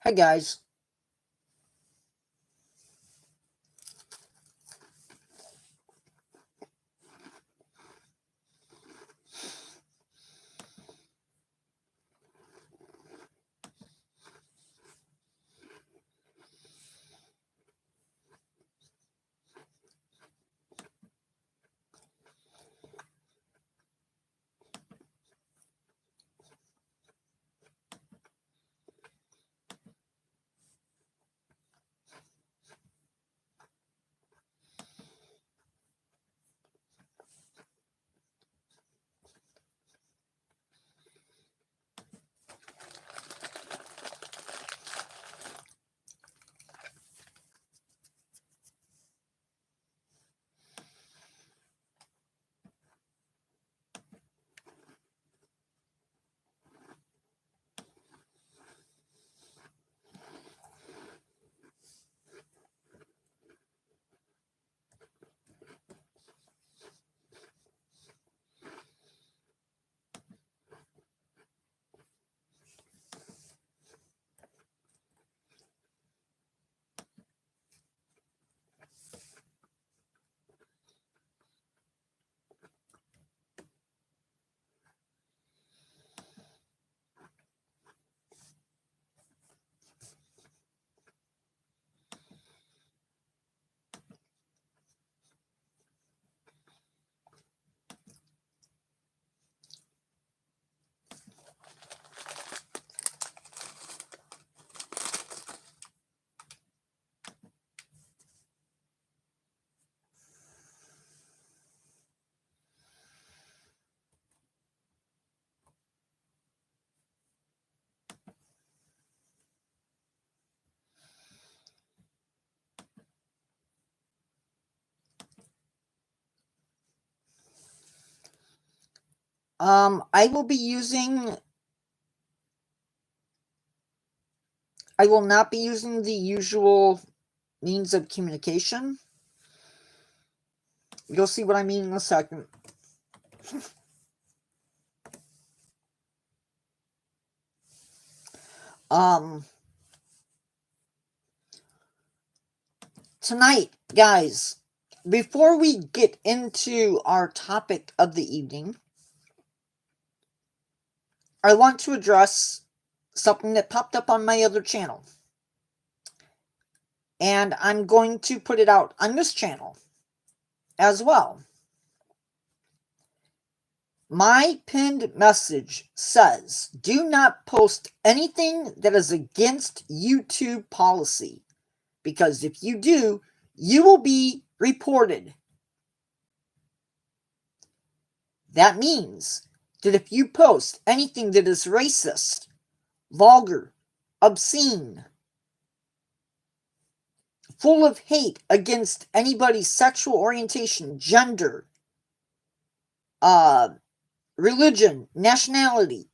Hi guys. I will not be using the usual means of communication. You'll see what I mean in a second. Tonight, guys, before we get into our topic of the evening, I want to address something that popped up on my other channel. And I'm going to put it out on this channel as well. My pinned message says, do not post anything that is against YouTube policy, because if you do, you will be reported. That means that if you post anything that is racist, vulgar, obscene, full of hate against anybody's sexual orientation, gender, religion, nationality,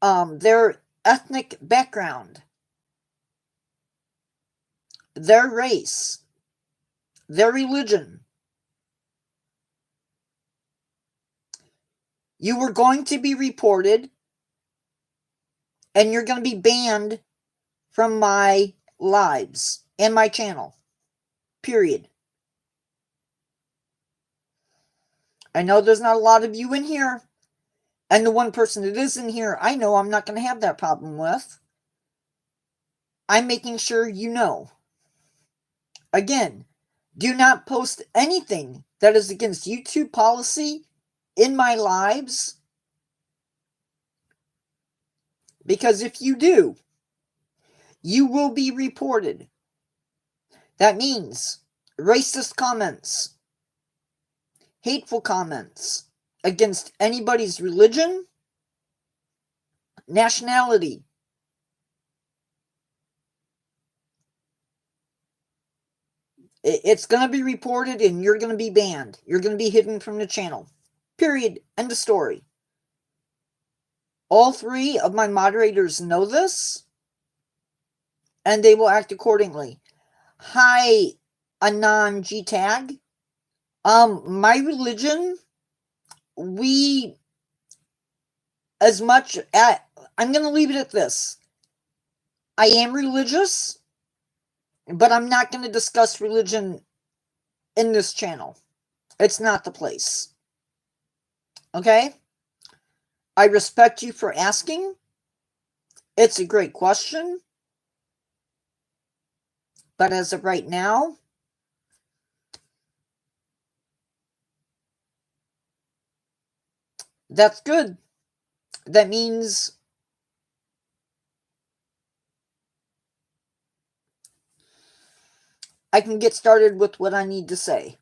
their ethnic background, their race, their religion, you were going to be reported and you're going to be banned from my lives and my channel. Period. I know there's not a lot of you in here, and the one person that is in here, I know I'm not going to have that problem with. I'm making sure you know. Again, do not post anything that is against YouTube policy in my lives, because if you do, you will be reported. That means racist comments, hateful comments against anybody's religion, nationality, it's going to be reported and you're going to be banned. You're going to be hidden from the channel. Period. End of story. All three of my moderators know this, and they will act accordingly. Hi, Anon G Tag. My religion, I'm going to leave it at this. I am religious, but I'm not going to discuss religion in this channel. It's not the place. Okay? I respect you for asking. It's a great question. But as of right now, that's good. That means I can get started with what I need to say.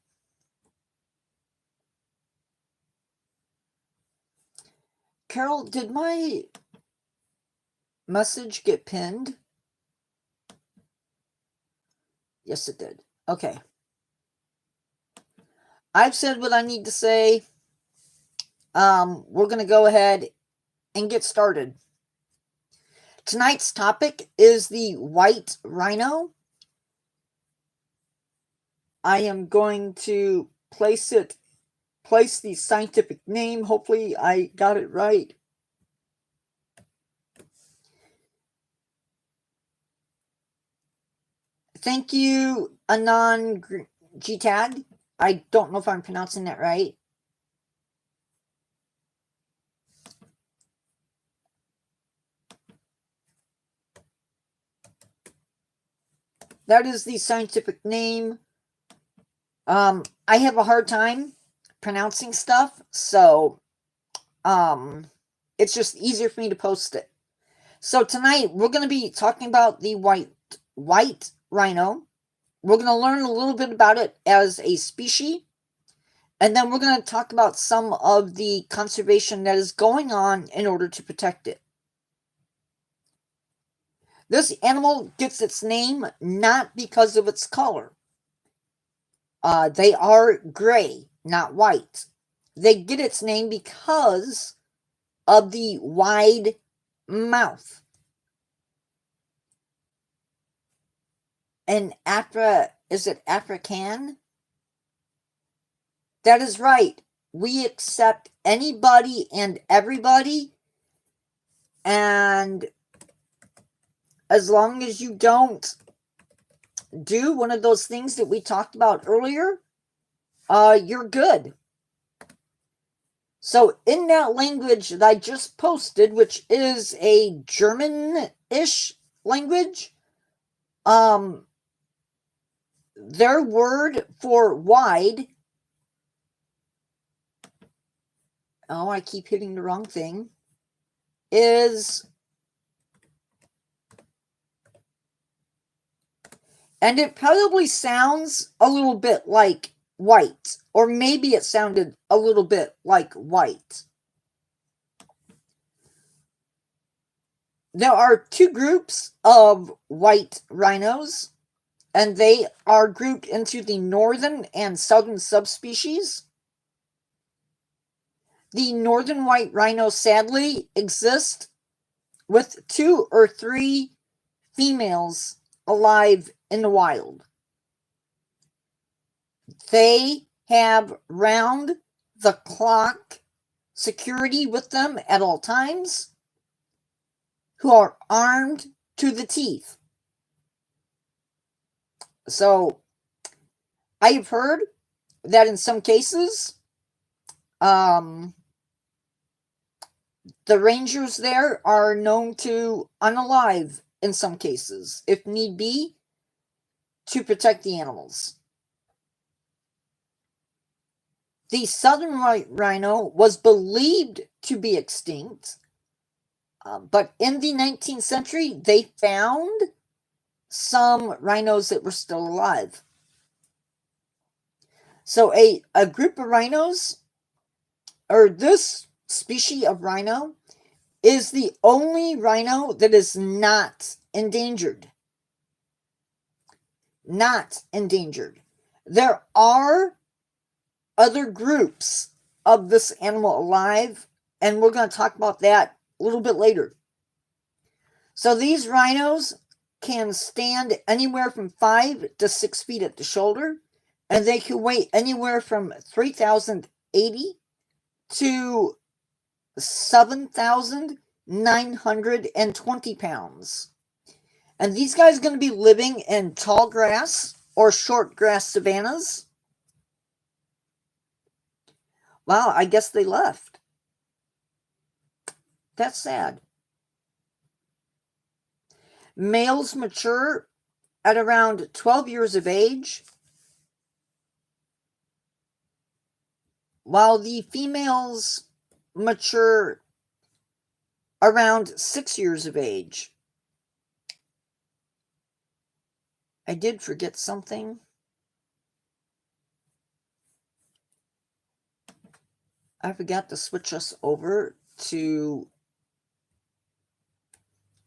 Carol, did my message get pinned? Yes, it did. Okay. I've said what I need to say. We're going to go ahead and get started. Tonight's topic is the White Rhino. I am going to place the scientific name. Hopefully I got it right. Thank you, Anon Gtag. I don't know if I'm pronouncing that right. That is the scientific name. I have a hard time pronouncing stuff, so it's just easier for me to post it. So tonight we're going to be talking about the white rhino. We're going to learn a little bit about it as a species, and then we're going to talk about some of the conservation that is going on in order to protect it. This animal gets its name not because of its color. They are gray, not white. They get its name because of the wide mouth. And is it African? That is right. We accept anybody and everybody, and as long as you don't do one of those things that we talked about earlier, you're good. So in that language that I just posted, which is a German-ish language, their word for wide, oh, I keep hitting the wrong thing, is, and it probably sounds a little bit like white, or maybe it sounded a little bit like white. There are two groups of white rhinos, and they are grouped into the northern and southern subspecies. The northern white rhino sadly exists with 2 or 3 females alive in the wild. They have round-the-clock security with them at all times, who are armed to the teeth. So, I have heard that in some cases, the rangers there are known to unalive in some cases, if need be, to protect the animals. The southern white rhino was believed to be extinct, but in the 19th century, they found some rhinos that were still alive. So a group of rhinos, or this species of rhino, is the only rhino that is not endangered. Not endangered. There are other groups of this animal alive, and we're going to talk about that a little bit later. So these rhinos can stand anywhere from 5 to 6 feet at the shoulder, and they can weigh anywhere from 3,080 to 7,920 pounds. And these guys are going to be living in tall grass or short grass savannas. Wow, I guess they left. That's sad. Males mature at around 12 years of age, while the females mature around 6 years of age. I did forget something. I forgot to switch us over to...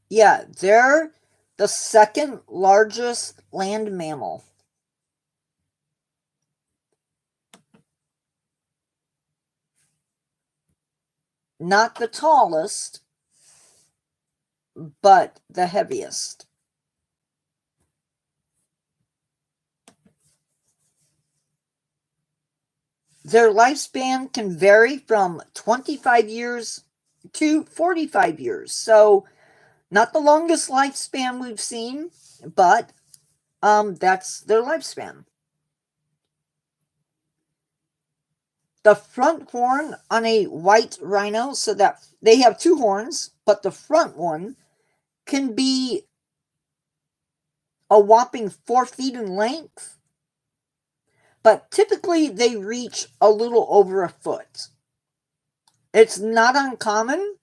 Yeah, they're the second largest land mammal. Not the tallest, but the heaviest. Their lifespan can vary from 25 years to 45 years. So, not the longest lifespan we've seen, but that's their lifespan. The front horn on a white rhino, so that they have two horns, but the front one can be a whopping 4 feet in length, but typically they reach a little over a foot. It's not uncommon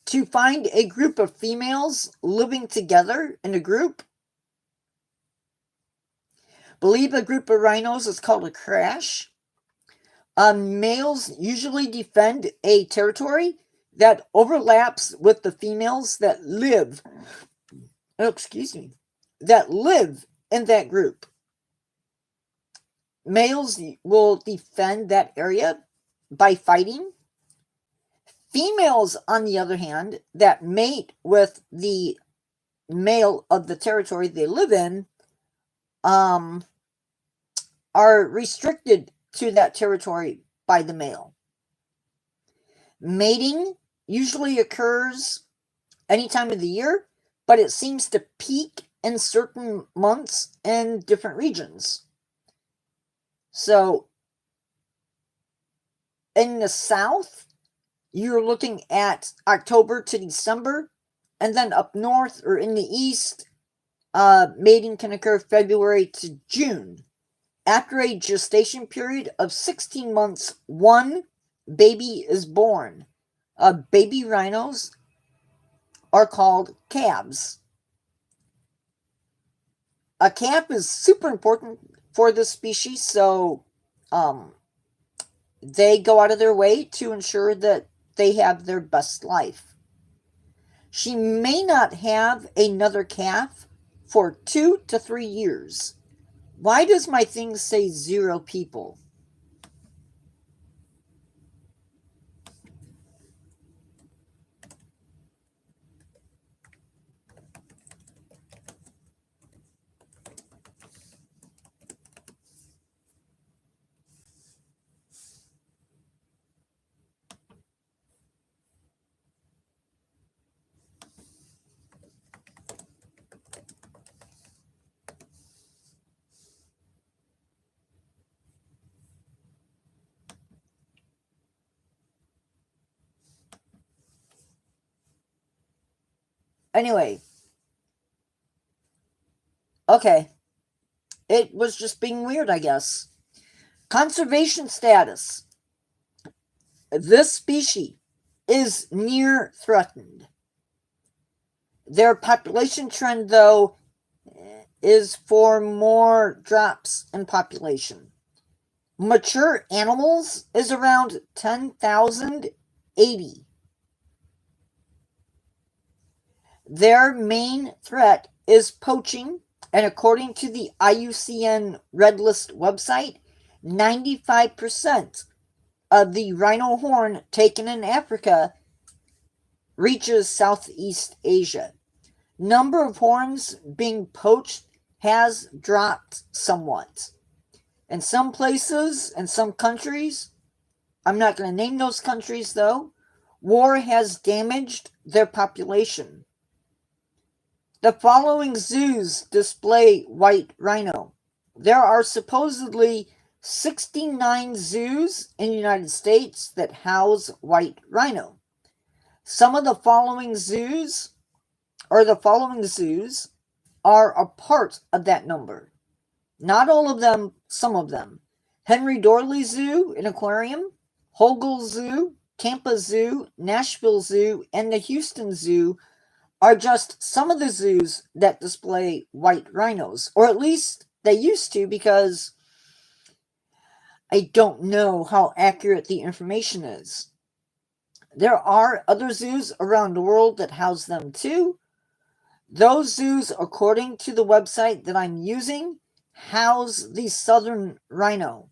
to find a group of females living together in a group. Believe a group of rhinos is called a crash. Males usually defend a territory that overlaps with the females that live in that group. Males will defend that area by fighting. Females, on the other hand, that mate with the male of the territory they live in, are restricted to that territory by the male. Mating usually occurs any time of the year, but it seems to peak in certain months in different regions. So, in the south, you're looking at October to December, and then up north or in the east, mating can occur February to June. After a gestation period of 16 months, one baby is born. Baby rhinos are called calves. A calf is super important for this species, so they go out of their way to ensure that they have their best life. She may not have another calf for 2 to 3 years. Why does my thing say 0 people? Anyway. Okay. It was just being weird, I guess. Conservation status. This species is near threatened. Their population trend, though, is for more drops in population. Mature animals is around 10,080. Their main threat is poaching, and according to the IUCN Red List website, 95% of the rhino horn taken in Africa reaches Southeast Asia. Number of horns being poached has dropped somewhat. In some places, in some countries, I'm not going to name those countries though, war has damaged their population. The following zoos display white rhino. There are supposedly 69 zoos in the United States that house white rhino. Some of the following zoos are a part of that number. Not all of them, some of them. Henry Dorley Zoo and Aquarium, Hogle Zoo, Tampa Zoo, Nashville Zoo, and the Houston Zoo are just some of the zoos that display white rhinos. Or at least they used to, because I don't know how accurate the information is. There are other zoos around the world that house them too. Those zoos, according to the website that I'm using, house the southern rhino.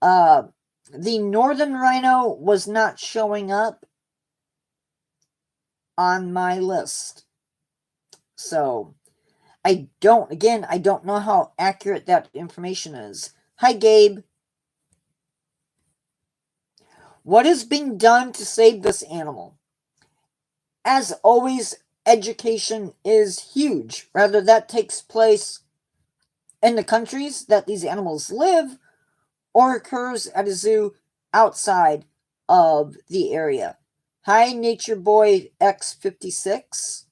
The northern rhino was not showing up on my list. So, I don't know how accurate that information is. Hi, Gabe. What is being done to save this animal? As always, education is huge. Whether that takes place in the countries that these animals live or occurs at a zoo outside of the area. Hi, Nature Boy X56.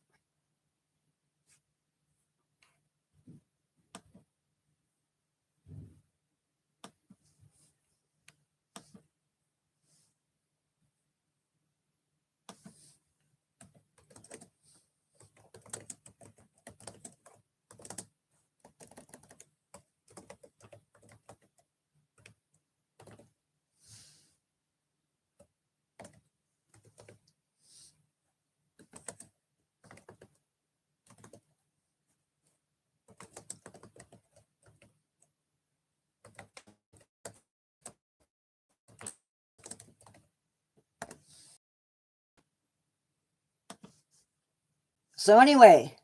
So anyway,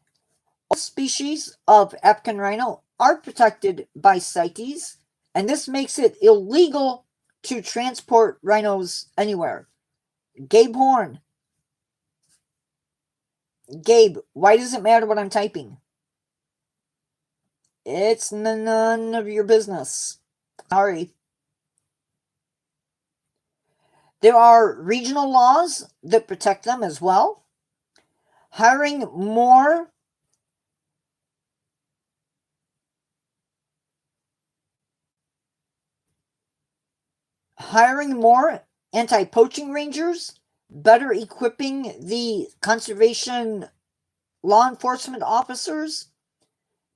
all species of African rhino are protected by CITES, and this makes it illegal to transport rhinos anywhere. Gabe Horn. Gabe, why does it matter what I'm typing? It's none of your business. Sorry. There are regional laws that protect them as well. Hiring more anti-poaching rangers, better equipping the conservation law enforcement officers,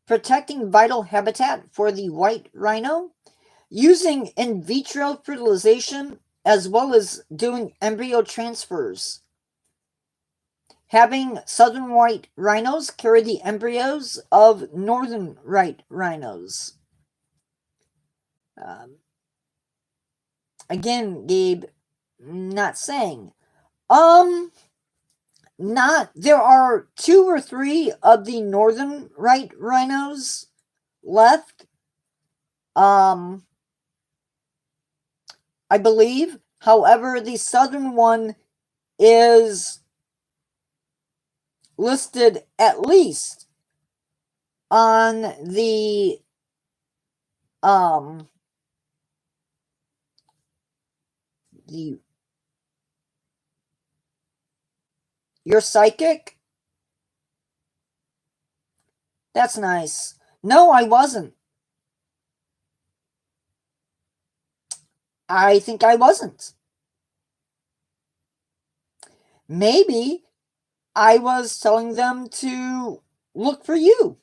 protecting vital habitat for the white rhino, using in vitro fertilization, as well as doing embryo transfers. Having southern white rhinos carry the embryos of northern white rhinos. Again, Gabe, not saying. There are 2 or 3 of the northern white rhinos left. I believe. However, the southern one is listed at least on the You're psychic? That's nice. No, I wasn't. I think I wasn't. Maybe I was telling them to look for you.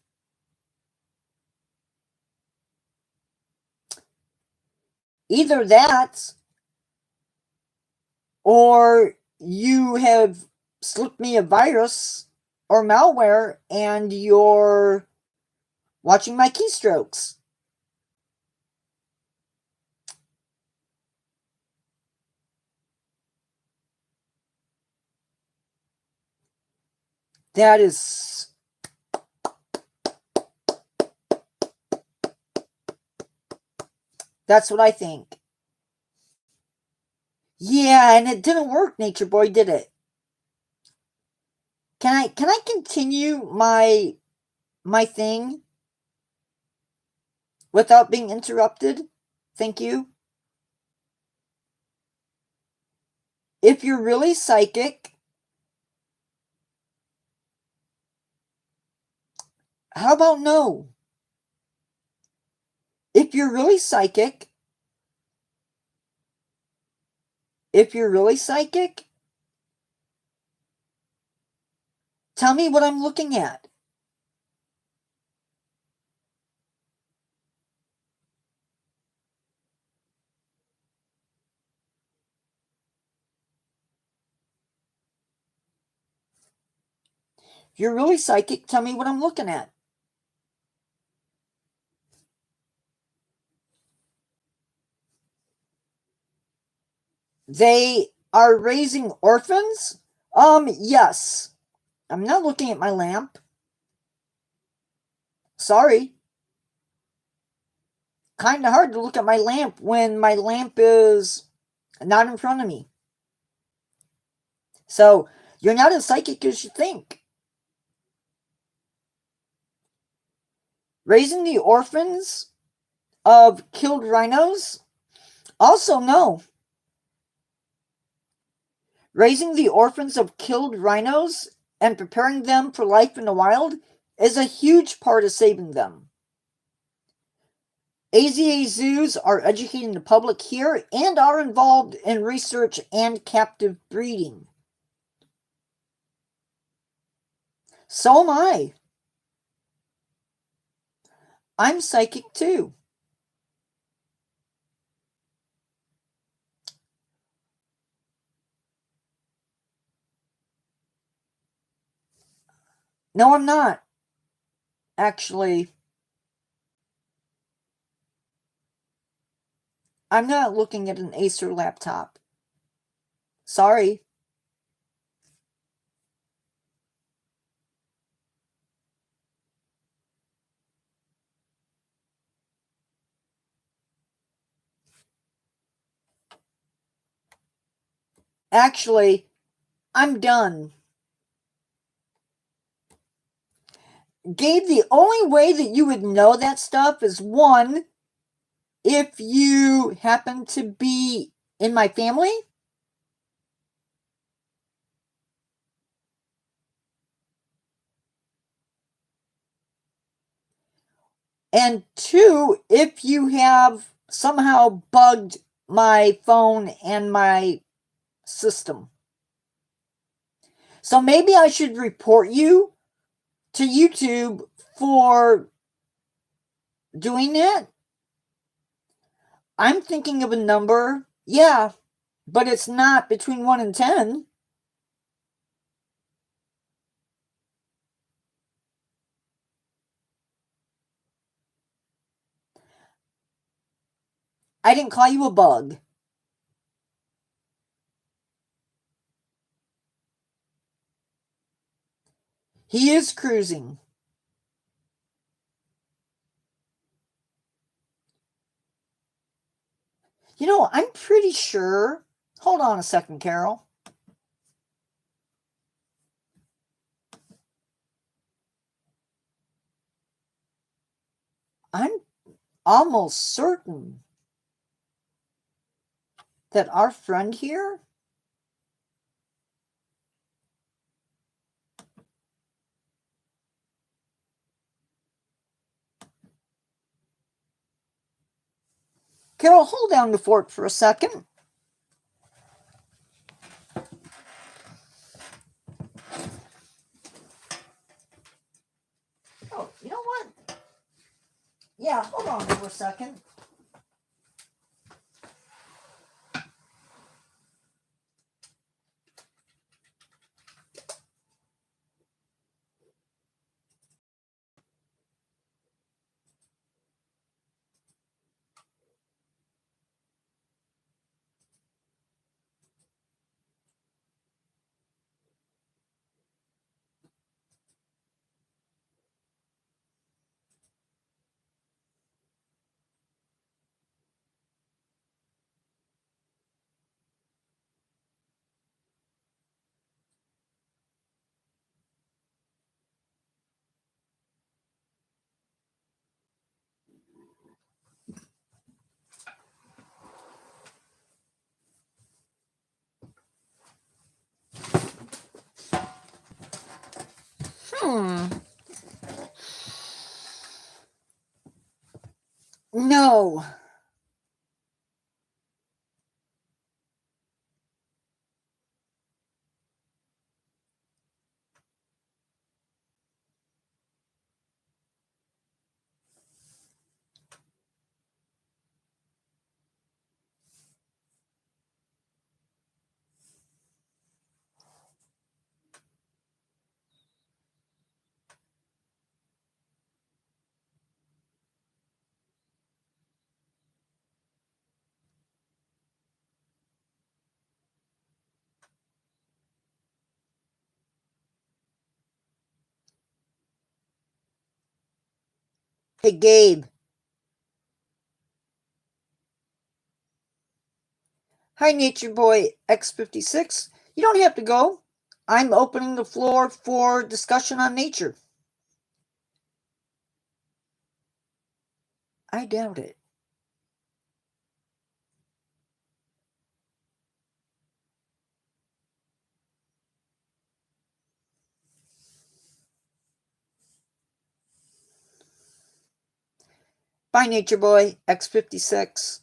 Either that, or you have slipped me a virus or malware and you're watching my keystrokes. That's what I think. Yeah, and it didn't work, Nature Boy, did it? Can I continue my my thing without being interrupted? Thank you. If you're really psychic, how about no? If you're really psychic, tell me what I'm looking at. If you're really psychic, tell me what I'm looking at. They are raising orphans? Yes. I'm not looking at my lamp. Sorry. Kind of hard to look at my lamp when my lamp is not in front of me. So, you're not as psychic as you think. Raising the orphans of killed rhinos? Also, no. Raising the orphans of killed rhinos and preparing them for life in the wild is a huge part of saving them. AZA zoos are educating the public here and are involved in research and captive breeding. So am I. I'm psychic too. No, I'm not. Actually, I'm not looking at an Acer laptop. Sorry. Actually, I'm done. Gabe, the only way that you would know that stuff is one, if you happen to be in my family. And two, if you have somehow bugged my phone and my system. So maybe I should report you to YouTube for doing that. I'm thinking of a number, yeah, but it's not between 1 and 10. I didn't call you a bug. He is cruising. You know, I'm pretty sure. Hold on a second, Carol. I'm almost certain that our friend here Carol, hold down the fort for a second. Oh, you know what? Yeah, hold on for a second. No. Hey, Gabe. Hi, Nature Boy X56. You don't have to go. I'm opening the floor for discussion on nature. I doubt it. Bye, Nature Boy X56.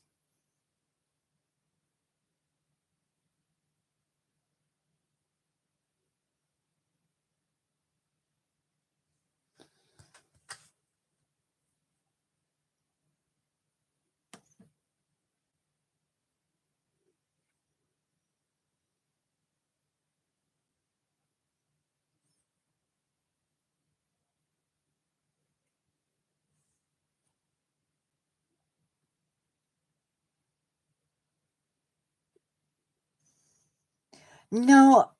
No,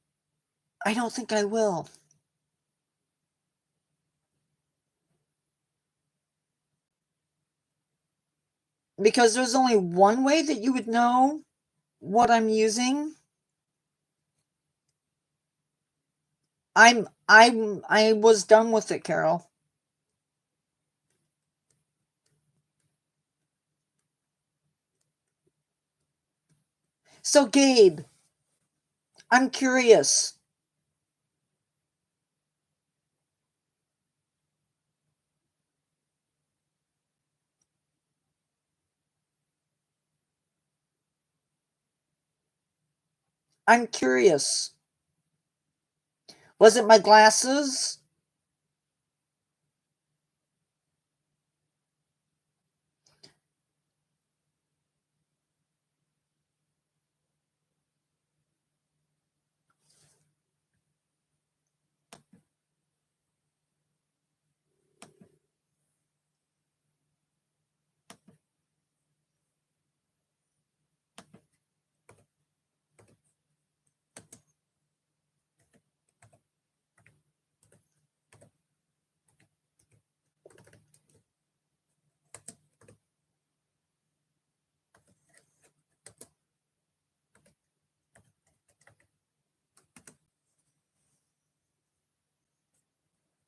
I don't think I will. Because there's only one way that you would know what I'm using. I was done with it, Carol. So, Gabe, I'm curious. I'm curious. Was it my glasses?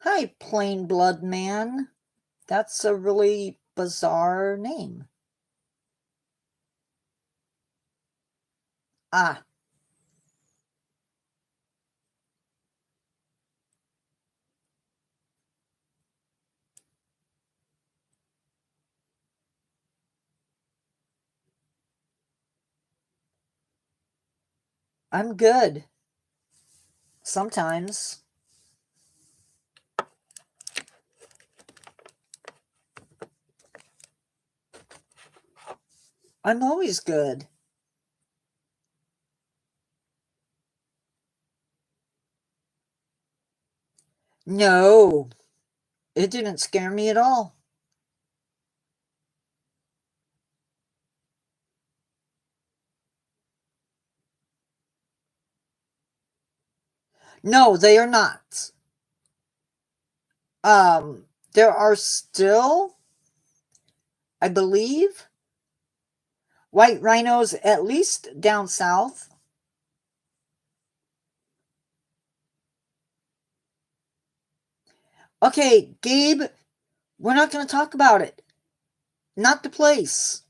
Hi, Plain Blood Man. That's a really bizarre name. Ah, I'm good. Sometimes. I'm always good. No, it didn't scare me at all. No, they are not. There are still, I believe, white rhinos at least down south. Okay, Gabe, we're not going to talk about it. Not the place.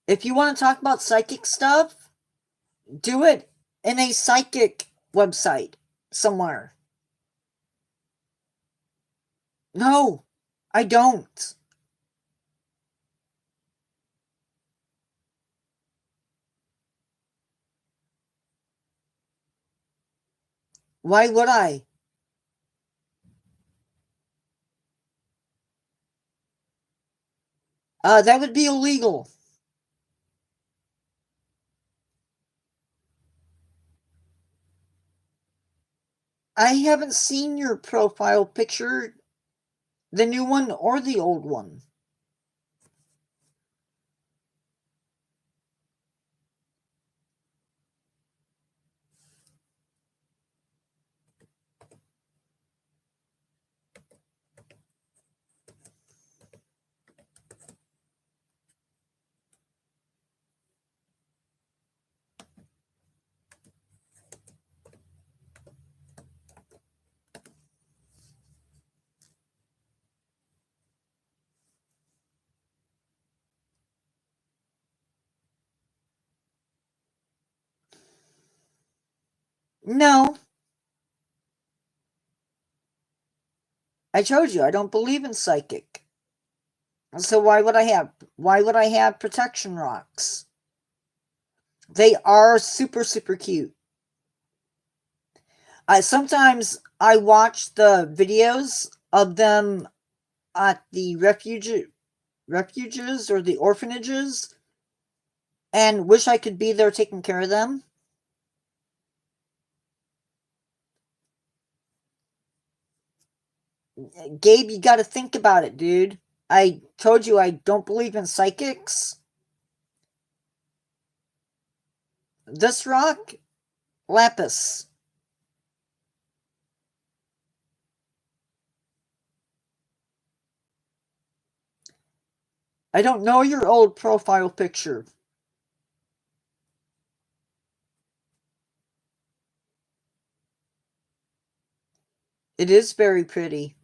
If you want to talk about psychic stuff, do it in a psychic website somewhere. No, I don't. Why would I? That would be illegal. I haven't seen your profile picture, the new one or the old one. No, I told you I don't believe in psychic. So why would I have protection rocks? They are super super cute. I watch the videos of them at the refuges or the orphanages and wish I could be there taking care of them. Gabe, you got to think about it, dude. I told you I don't believe in psychics. This rock, lapis. I don't know your old profile picture. It is very pretty.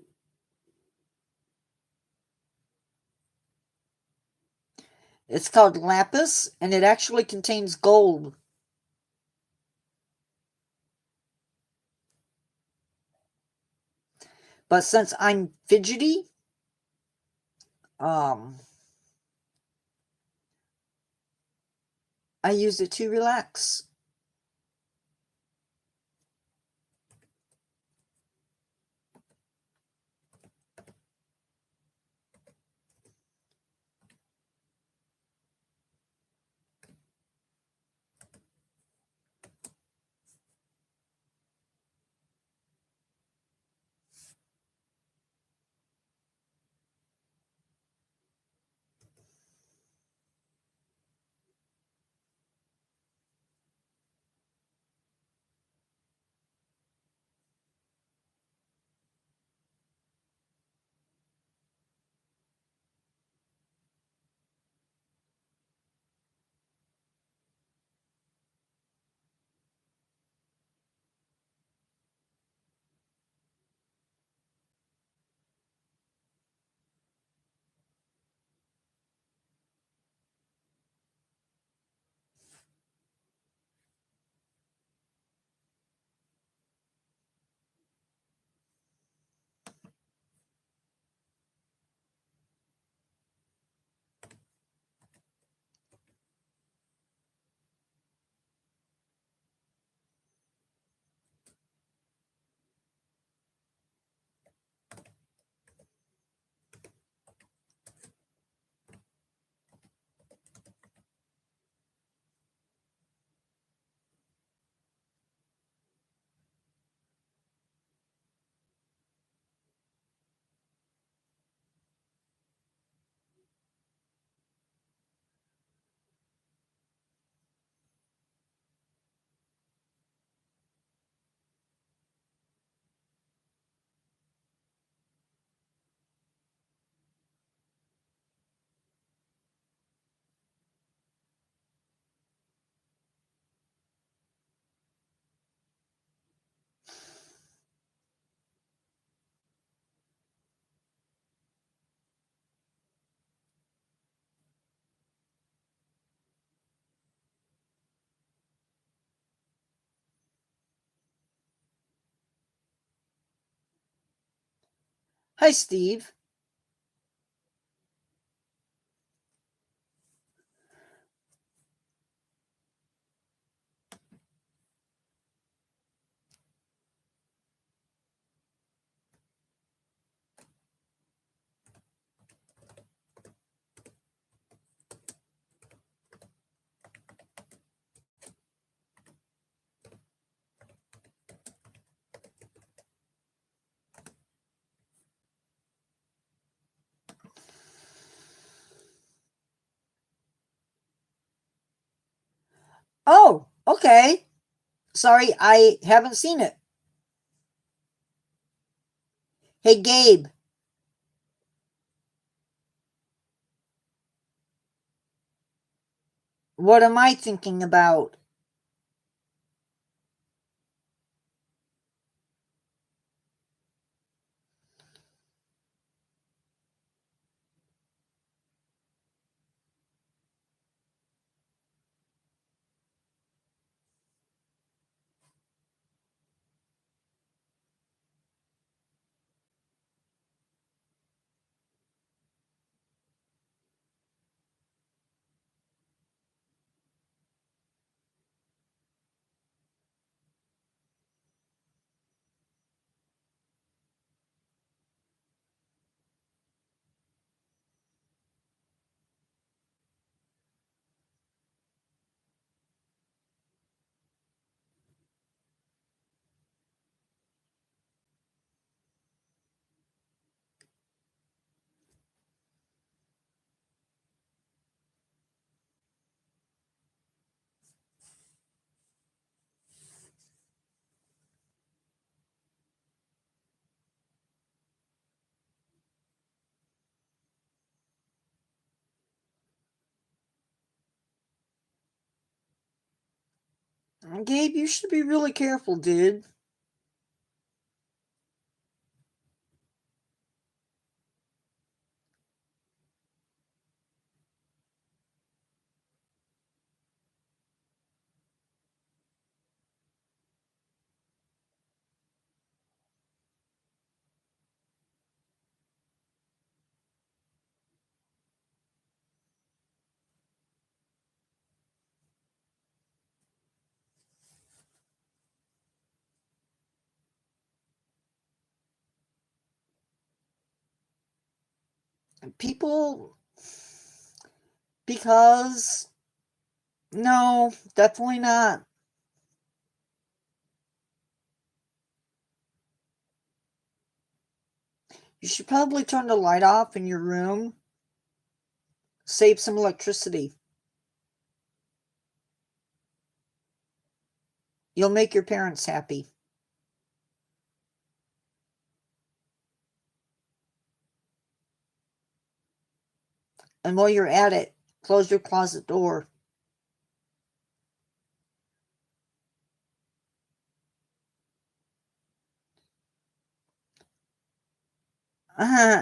It's called lapis, and it actually contains gold. But since I'm fidgety, um, I use it to relax. Hi, Steve. Oh, okay. Sorry, I haven't seen it. Hey, Gabe. What am I thinking about? Gabe, you should be really careful, dude. People, because no, definitely not. You should probably turn the light off in your room. Save some electricity. You'll make your parents happy. And while you're at it, close your closet door.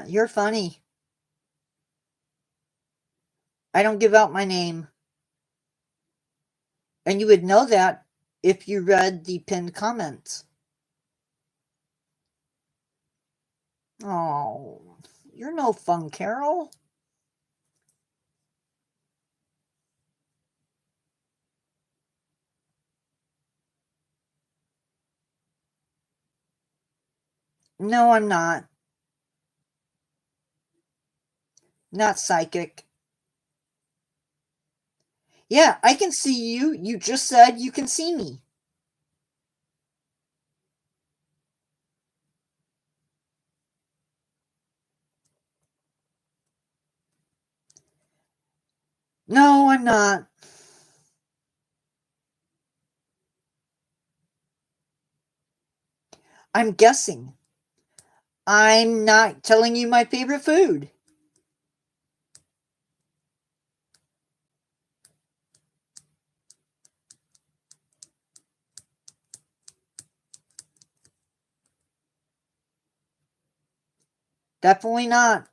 You're funny. I don't give out my name. And you would know that if you read the pinned comments. Oh, you're no fun, Carol. No, I'm not. Not psychic. Yeah, I can see you. You just said you can see me. No, I'm not. I'm guessing. I'm not telling you my favorite food. Definitely not.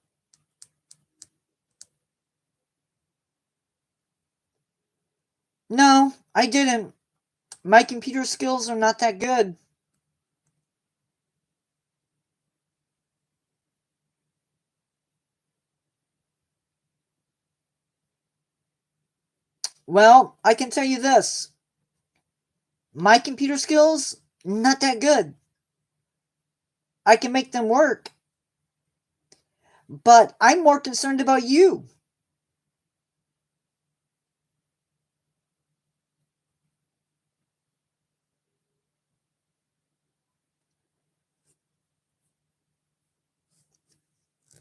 No, I didn't. My computer skills are not that good. Well, I can tell you this. My computer skills, not that good. I can make them work. But I'm more concerned about you.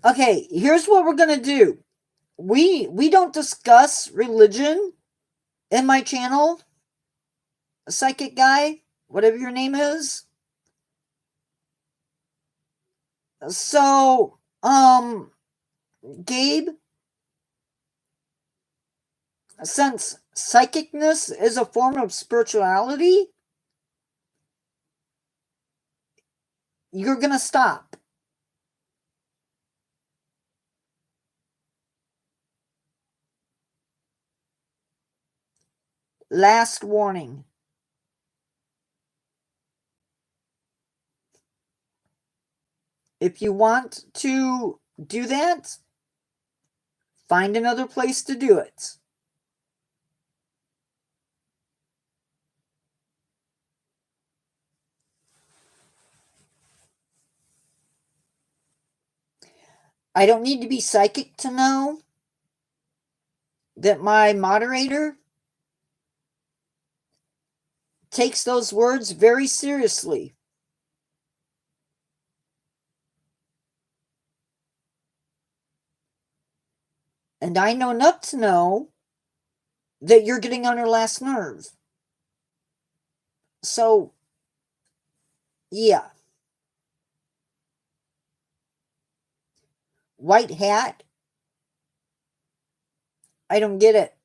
Okay, here's what we're going to do. We don't discuss religion in my channel. psychic guy, whatever your name is. So, Gabe, since psychicness is a form of spirituality, you're going to stop. Last warning. If you want to do that, find another place to do it. I don't need to be psychic to know that my moderator takes those words very seriously. And I know enough to know that you're getting on her last nerve. So, yeah. White hat? I don't get it.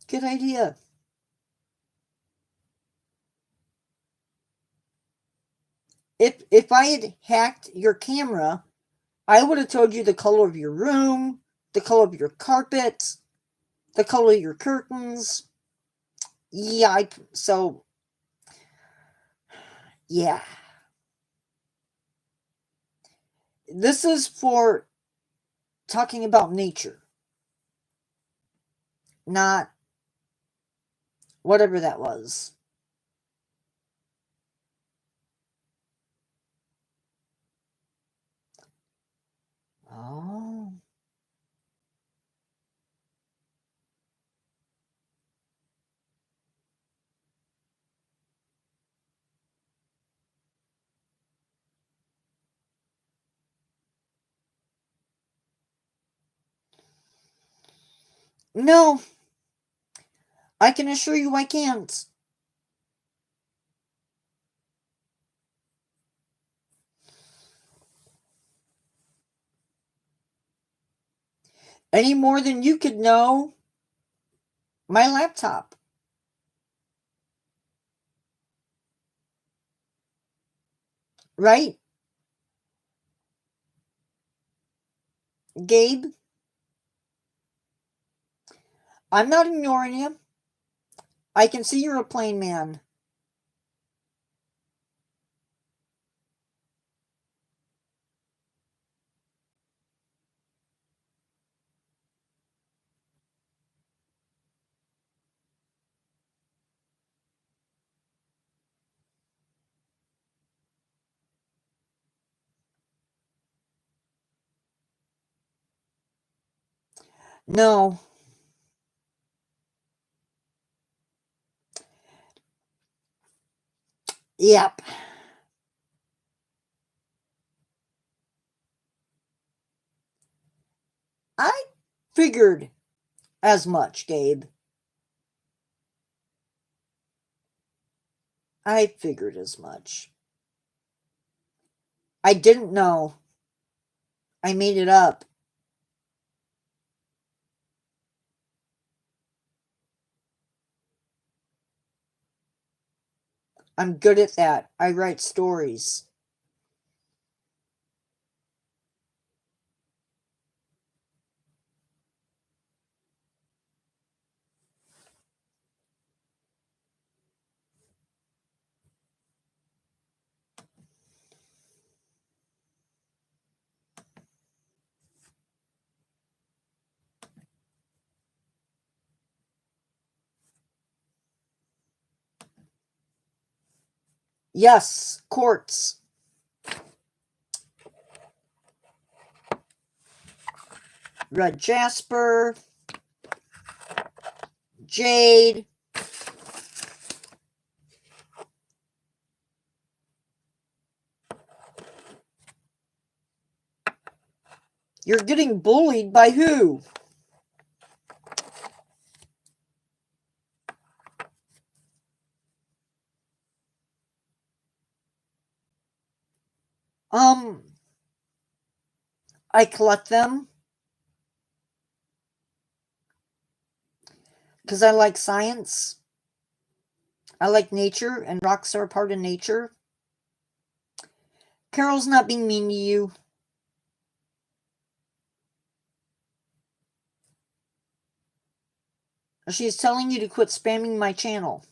Good idea. If I had hacked your camera, I would have told you the color of your room, the color of your carpet, the color of your curtains. Yeah, yeah. This is for talking about nature, not whatever that was. Oh. No, I can assure you I can't. Any more than you could know my laptop. Right? Gabe, I'm not ignoring you. I can see you're a plain man. No. Yep. I figured as much, Gabe. I figured as much. I didn't know. I made it up. I'm good at that. I write stories. Yes, quartz. Red jasper. Jade. You're getting bullied by who? I collect them because I like science. I like nature, and rocks are a part of nature. Carol's not being mean to you. She's telling you to quit spamming my channel.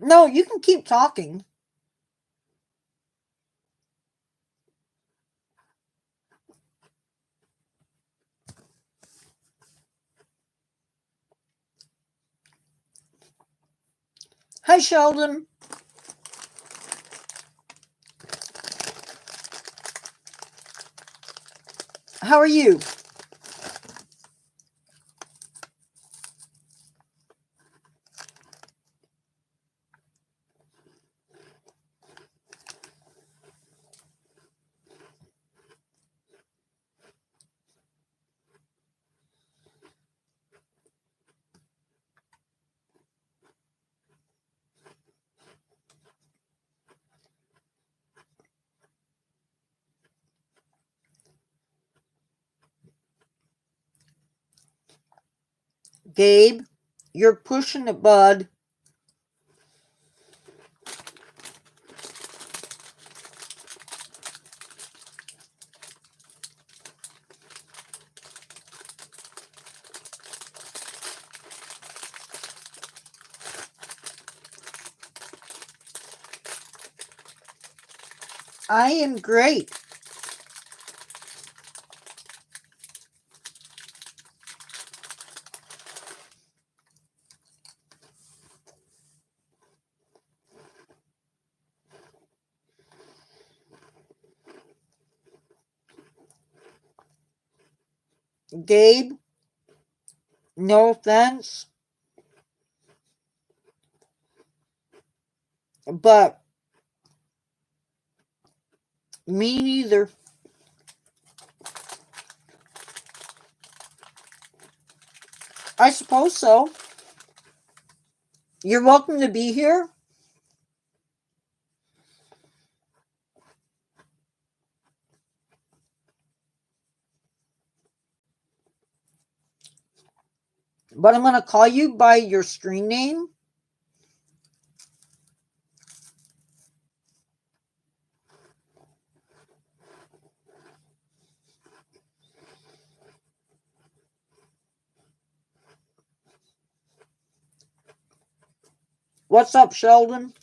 No, you can keep talking. Hi, Sheldon. How are you? Gabe, you're pushing it, bud. I am great. Gabe, no offense, but me neither. I suppose so. You're welcome to be here. But I'm going to call you by your screen name. What's up, Sheldon?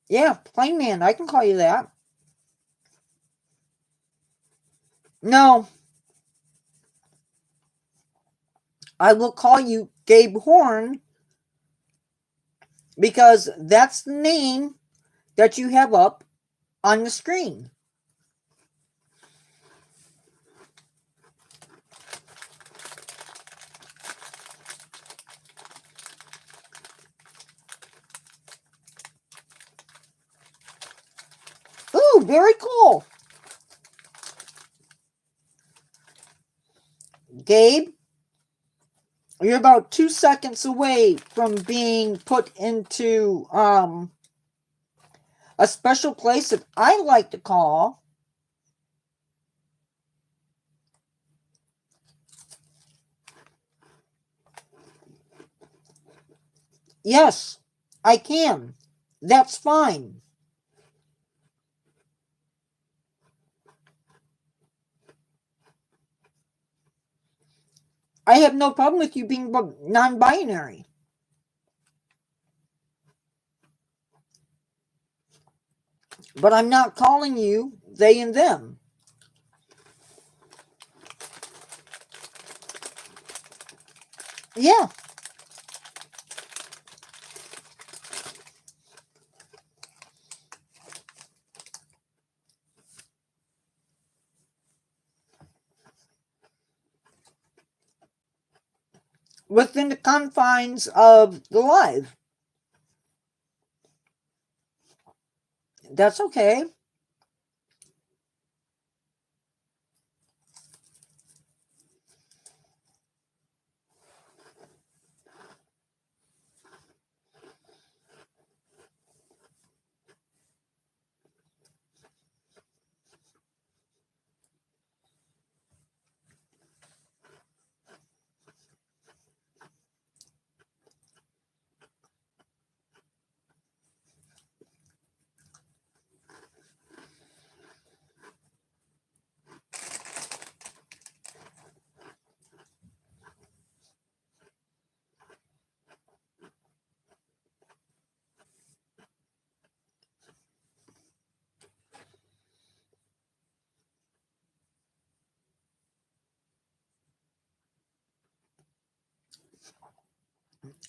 Yeah, plain man. I can call you that. No. I will call you Gabe Horn because that's the name that you have up on the screen. Ooh, very cool. Gabe, you're about 2 seconds away from being put into A special place that I like to call yes, I can. That's fine. I have no problem with you being non-binary. But I'm not calling you they and them. Yeah. Within the confines of the live. That's okay.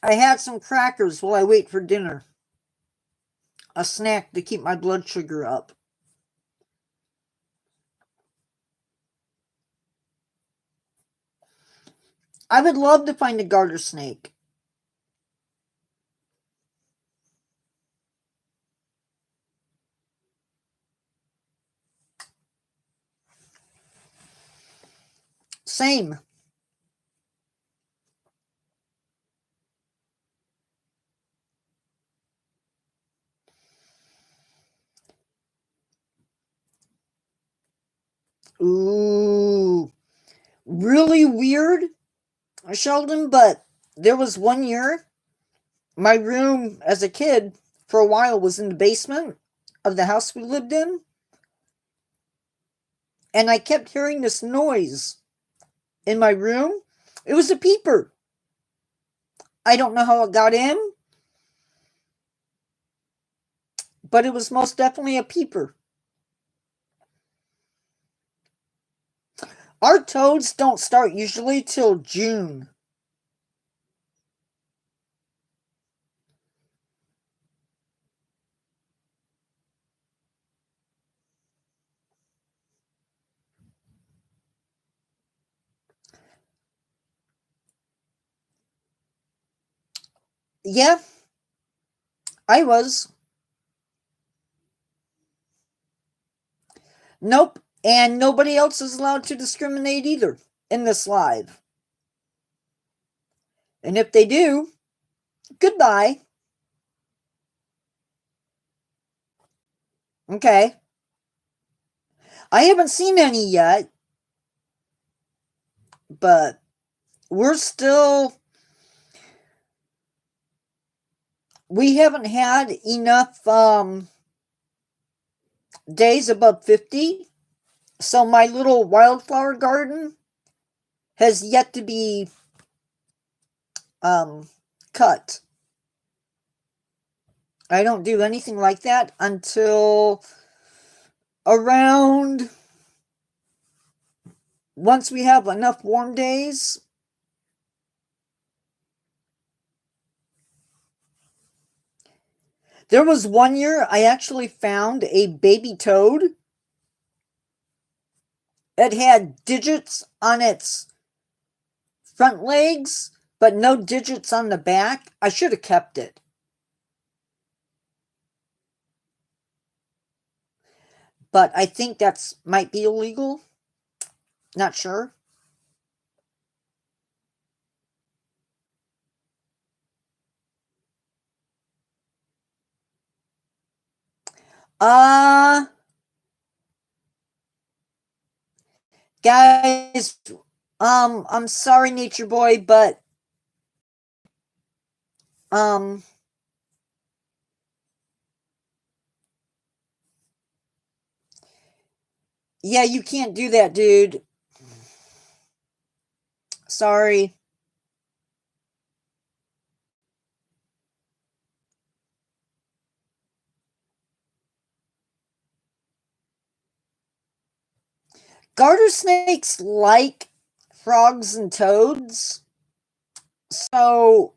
I had some crackers while I wait for dinner. A snack to keep my blood sugar up. I would love to find a garter snake. Same. Ooh. Really weird, Sheldon, but there was one year my room as a kid for a while was in the basement of the house we lived in, and I kept hearing this noise in my room. It was a peeper. I don't know how it got in, but it was most definitely a peeper. Our toads don't start usually till June. Yeah, I was. Nope. And nobody else is allowed to discriminate either in this live. And if they do, goodbye. Okay. I haven't seen any yet, but we're still. We haven't had enough days above 50. So my little wildflower garden has yet to be um, cut. I don't do anything like that until around once we have enough warm days. There was one year I actually found a baby toad. It had digits on its front legs, but no digits on the back. I should have kept it. But I think that's might be illegal. Not sure. Uh, guys, I'm sorry, Nature Boy, but, um, yeah, you can't do that, dude. Sorry. Garter snakes like frogs and toads, so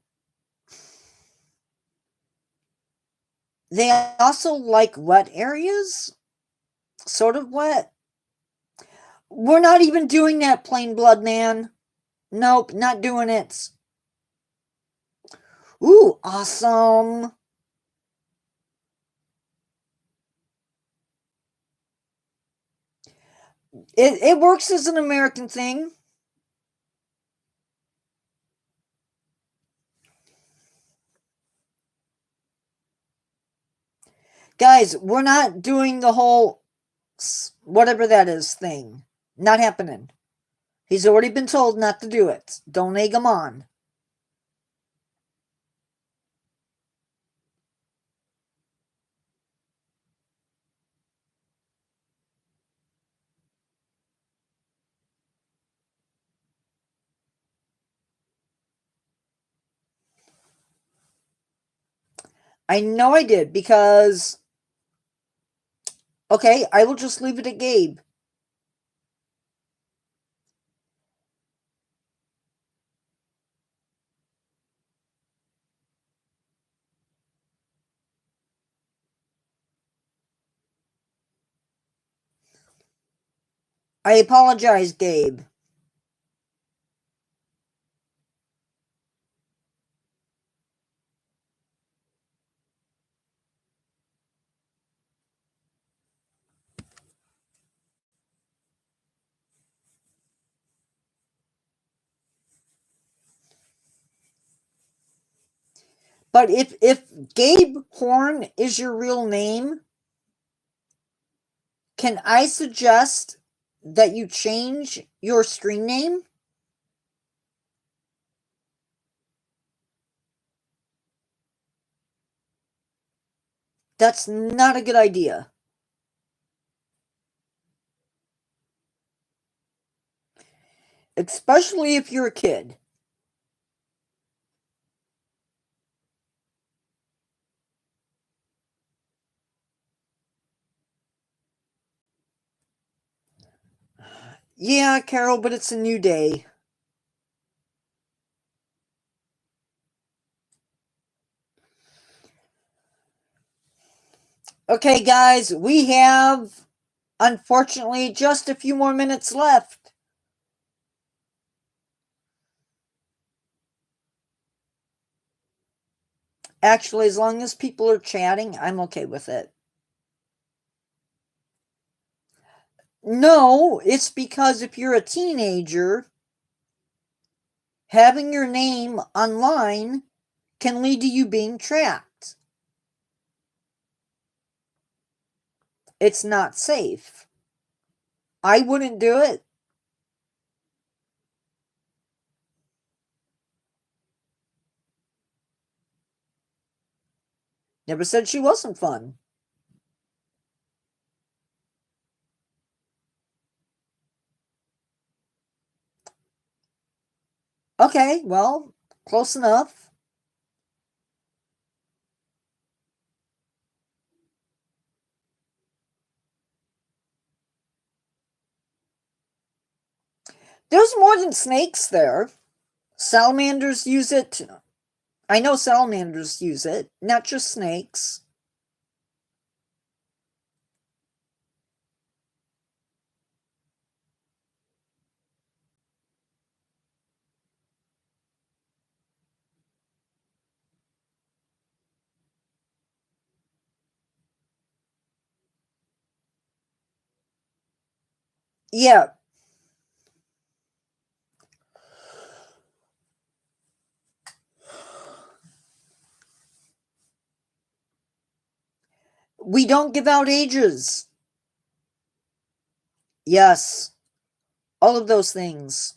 they also like wet areas, sort of wet. We're not even doing that, Plain Blood Man. Nope, not doing it. Ooh, awesome. It works as an American thing. Guys, we're not doing the whole whatever that is thing. Not happening. He's already been told not to do it. Don't egg him on. I know I did because. Okay, I will just leave it at Gabe. I apologize, Gabe. But if Gabe Horn is your real name, can I suggest that you change your screen name? That's not a good idea. Especially if you're a kid. Yeah, Carol, but it's a new day. Okay, guys, we have, unfortunately, just a few more minutes left. Actually, as long as people are chatting, I'm okay with it. No, it's because if you're a teenager, having your name online can lead to you being tracked. It's not safe. I wouldn't do it. Never said she wasn't fun. Okay, well, close enough. There's more than snakes there. Salamanders use it. I know salamanders use it, not just snakes. Yeah, We don't give out ages. Yes. All of those things.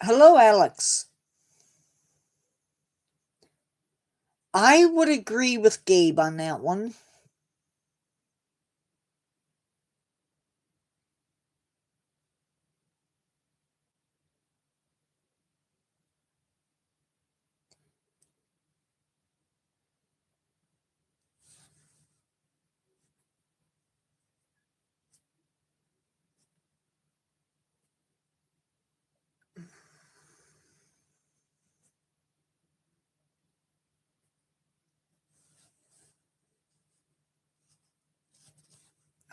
Hello, Alex. I would agree with Gabe on that one.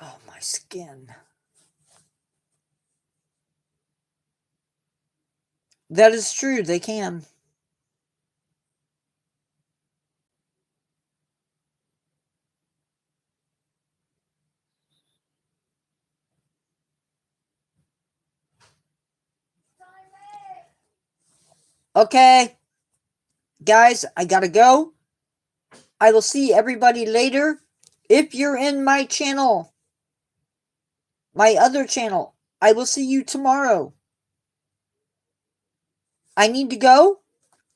Oh, my skin. That is true, they can. Okay. Guys, I gotta go. I will see everybody later. If you're in my channel, my other channel, I will see you tomorrow. I need to go.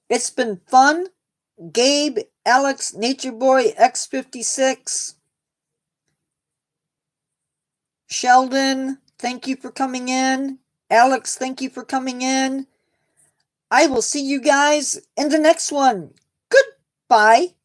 It's been fun. Gabe, Alex, Nature Boy, X56, Sheldon, thank you for coming in. Alex, thank you for coming in. I will see you guys in the next one. Goodbye.